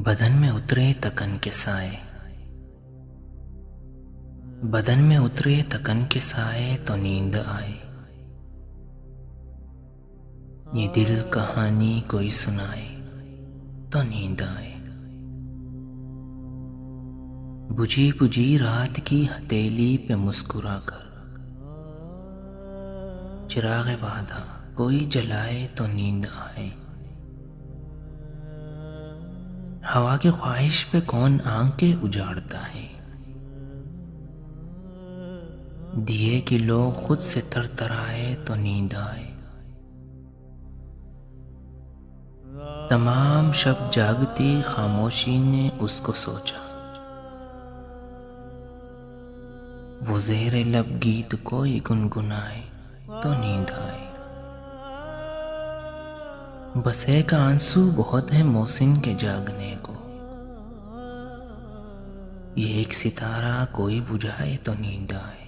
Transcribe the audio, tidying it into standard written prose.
बदन में उतरे तकन के साए, बदन में उतरे तकन के साए तो नींद आए। ये दिल कहानी कोई सुनाए तो नींद आए। बुझी बुझी रात की हथेली पे मुस्कुरा कर चिराग वादा कोई जलाए तो नींद आए। हवा की ख्वाहिश पे कौन आंखें उजाड़ता है, दिए की लो खुद से तरतराए तो नींद आए। तमाम शब जागती खामोशी ने उसको सोचा, वो ज़ेरे लब गीत कोई गुनगुनाए तो नींद आए। बस एक आंसू बहुत है मोहसिन के जागने को, ये एक सितारा कोई बुझाए तो नींद आए।